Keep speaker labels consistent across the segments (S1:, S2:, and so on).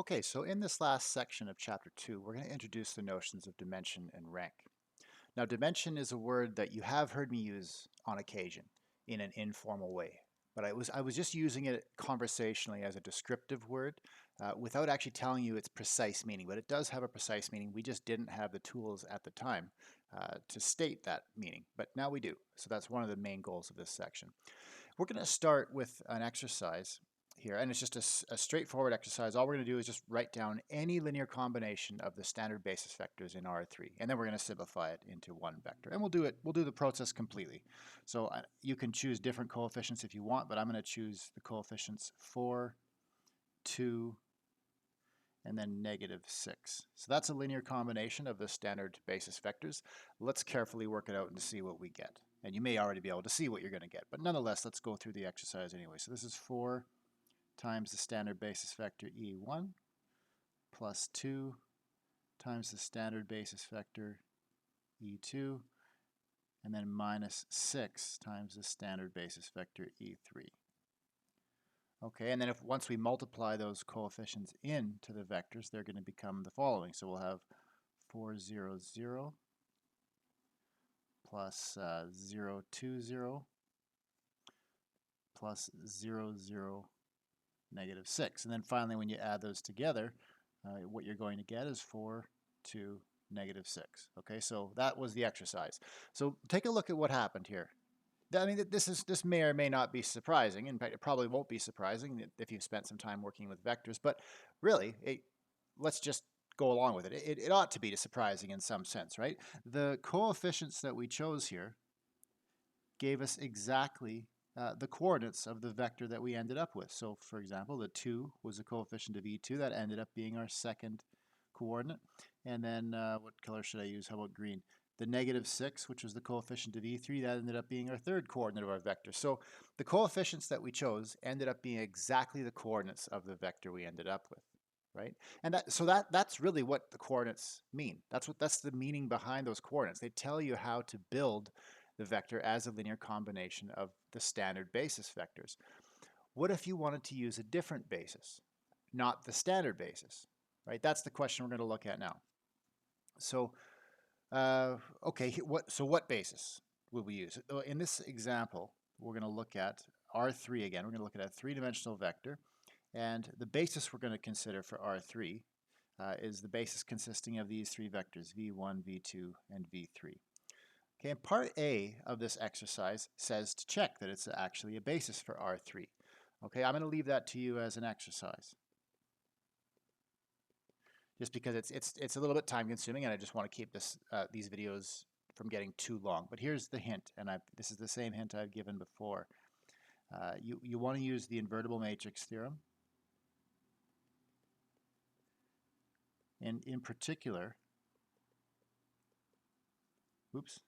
S1: Okay, so in this last section of Chapter 2, we're going to introduce the notions of dimension and rank. Now, dimension is a word that you have heard me use on occasion in an informal way, but I was just using it conversationally as a descriptive word without actually telling you its precise meaning, but it does have a precise meaning. We just didn't have the tools at the time to state that meaning, but now we do. So that's one of the main goals of this section. We're going to start with an exercise here, and it's just a straightforward exercise. All we're going to do is just write down any linear combination of the standard basis vectors in R3, and then we're going to simplify it into one vector. And we'll do the process completely. So you can choose different coefficients if you want, but I'm going to choose the coefficients 4, 2, and then -6. So that's a linear combination of the standard basis vectors. Let's carefully work it out and see what we get. And you may already be able to see what you're going to get, but nonetheless, let's go through the exercise anyway. So this is 4 times the standard basis vector E1 plus 2 times the standard basis vector E2, and then minus 6 times the standard basis vector E3. Okay, and then once we multiply those coefficients into the vectors, they're going to become the following. So we'll have 4, 0, 0 plus 0, 2, 0 plus 0, 0, -6. And then finally, when you add those together, what you're going to get is 4, 2, -6. Okay, so that was the exercise. So take a look at what happened here. I mean, this may or may not be surprising. In fact, it probably won't be surprising if you've spent some time working with vectors. But really, let's just go along with it. It ought to be surprising in some sense, right? The coefficients that we chose here gave us exactly the coordinates of the vector that we ended up with. So, for example, the 2 was a coefficient of E2. That ended up being our second coordinate. And then what color should I use? How about green? The -6, which was the coefficient of E3, that ended up being our third coordinate of our vector. So the coefficients that we chose ended up being exactly the coordinates of the vector we ended up with, right? And that's really what the coordinates mean. That's the meaning behind those coordinates. They tell you how to build the vector as a linear combination of the standard basis vectors. What if you wanted to use a different basis, not the standard basis, right? That's the question we're going to look at now. So okay, what basis will we use? In this example, we're going to look at R3 again. We're going to look at a three-dimensional vector. And the basis we're going to consider for R3 is the basis consisting of these three vectors, V1, V2, and V3. Okay, and part A of this exercise says to check that it's actually a basis for R3. Okay, I'm going to leave that to you as an exercise, just because it's a little bit time consuming, and I just want to keep these videos from getting too long. But here's the hint, and this is the same hint I've given before. You want to use the invertible matrix theorem, and in particular, oops,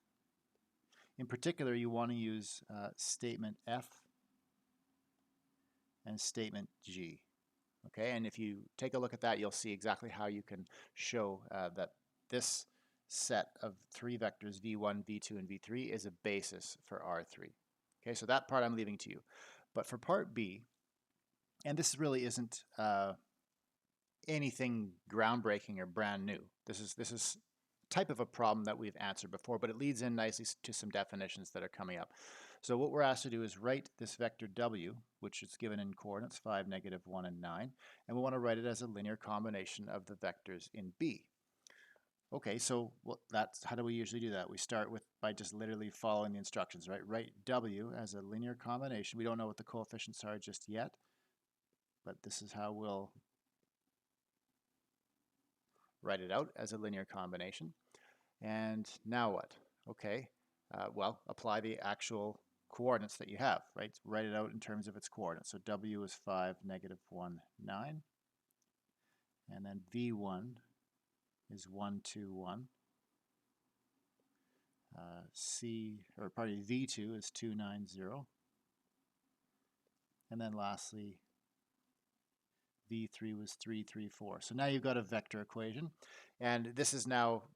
S1: in particular, you want to use statement F and statement G. Okay, and if you take a look at that, you'll see exactly how you can show that this set of three vectors, V1, V2, and V3, is a basis for R3. Okay, so that part I'm leaving to you. But for part B, and this really isn't anything groundbreaking or brand new. This is type of a problem that we've answered before, but it leads in nicely to some definitions that are coming up. So what we're asked to do is write this vector w, which is given in coordinates 5, -1, and 9, and we want to write it as a linear combination of the vectors in B. Okay, so that's how do we usually do that? We start by just literally following the instructions, right? Write w as a linear combination. We don't know what the coefficients are just yet, but this is how we'll write it out as a linear combination. And now what? Okay, well, apply the actual coordinates that you have, right? Write it out in terms of its coordinates. So w is 5, -1, 9. And then v1 is 1, 2, 1. V2 is 2, 9, 0. And then lastly, V3 was 3, 3, 4. So now you've got a vector equation. And this is now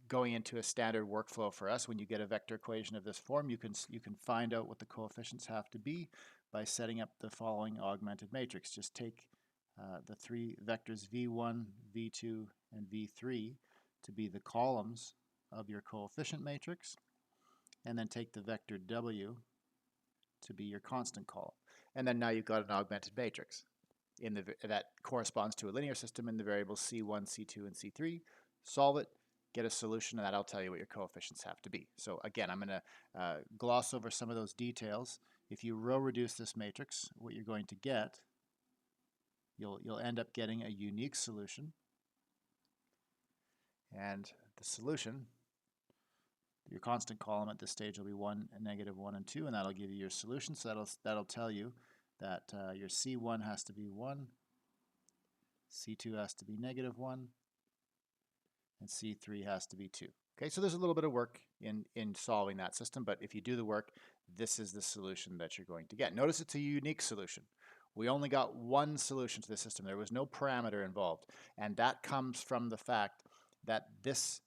S1: going into a standard workflow for us. When you get a vector equation of this form, you can find out what the coefficients have to be by setting up the following augmented matrix. Just take the three vectors v1, v2, and v3 to be the columns of your coefficient matrix, and then take the vector w to be your constant column. And then now you've got an augmented matrix that corresponds to a linear system in the variables c1, c2, and c3. Solve it, get a solution, and that'll tell you what your coefficients have to be. So again, I'm going to gloss over some of those details. If you row reduce this matrix, what you're going to get, you'll end up getting a unique solution. And the solution, your constant column at this stage will be 1, -1, and 2, and that'll give you your solution. So that'll tell you that your C1 has to be 1, C2 has to be -1, and C3 has to be 2. Okay, so there's a little bit of work in solving that system, but if you do the work, this is the solution that you're going to get. Notice it's a unique solution. We only got one solution to the system. There was no parameter involved, and that comes from the fact that these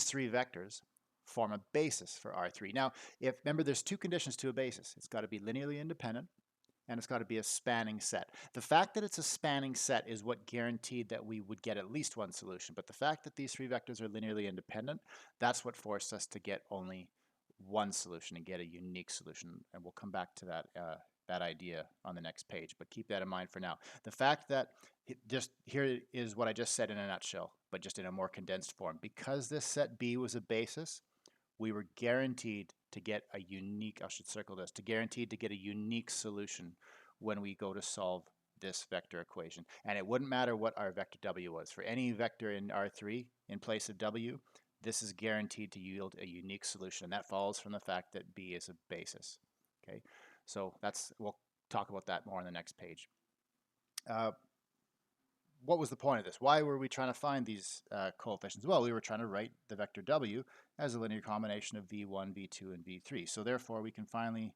S1: three vectors form a basis for R3. Now, remember, there's two conditions to a basis. It's got to be linearly independent, and it's got to be a spanning set. The fact that it's a spanning set is what guaranteed that we would get at least one solution. But the fact that these three vectors are linearly independent, that's what forced us to get only one solution and get a unique solution. And we'll come back to that idea on the next page, but keep that in mind for now. The fact that here is what I just said in a nutshell, but just in a more condensed form. Because this set B was a basis, we were guaranteed to get a unique, I should circle this, guaranteed to get a unique solution when we go to solve this vector equation. And it wouldn't matter what our vector W was. For any vector in R3 in place of W, this is guaranteed to yield a unique solution. And that follows from the fact that B is a basis. Okay, so we'll talk about that more on the next page. What was the point of this? Why were we trying to find these coefficients? Well, we were trying to write the vector W as a linear combination of v1, v2, and v3. So therefore, we can finally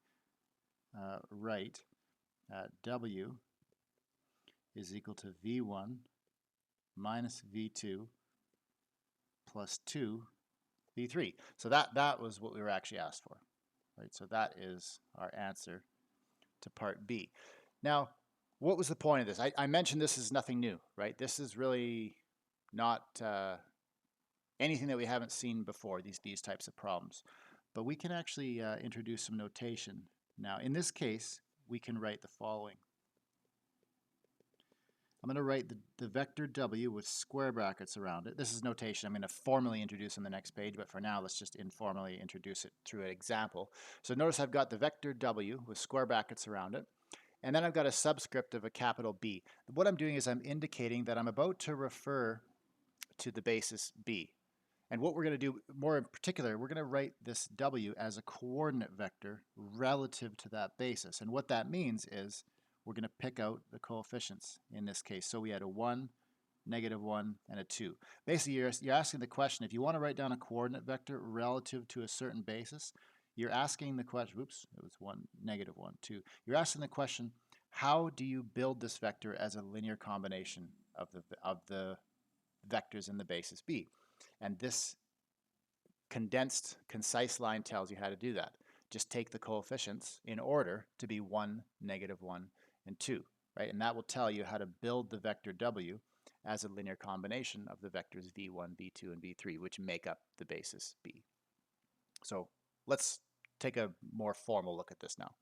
S1: write W is equal to v1 minus v2 plus 2 v3. So that was what we were actually asked for, right? So that is our answer to part B. Now, what was the point of this? I mentioned this is nothing new, right? This is really not anything that we haven't seen before, these types of problems. But we can actually introduce some notation. Now, in this case, we can write the following. I'm going to write the vector W with square brackets around it. This is notation I'm going to formally introduce on the next page, but for now, let's just informally introduce it through an example. So notice I've got the vector W with square brackets around it. And then I've got a subscript of a capital B. What I'm doing is I'm indicating that I'm about to refer to the basis B. And what we're going to do more in particular, we're going to write this W as a coordinate vector relative to that basis. And what that means is we're going to pick out the coefficients in this case. So we had a 1, -1, and a 2. Basically, you're asking the question, if you want to write down a coordinate vector relative to a certain basis, you're asking the question, oops, it was 1, -1, 2. You're asking the question, how do you build this vector as a linear combination of the vectors in the basis B? And this condensed, concise line tells you how to do that. Just take the coefficients in order to be 1, -1, and 2, right? And that will tell you how to build the vector W as a linear combination of the vectors v1, v2, and v3, which make up the basis B. So let's take a more formal look at this now.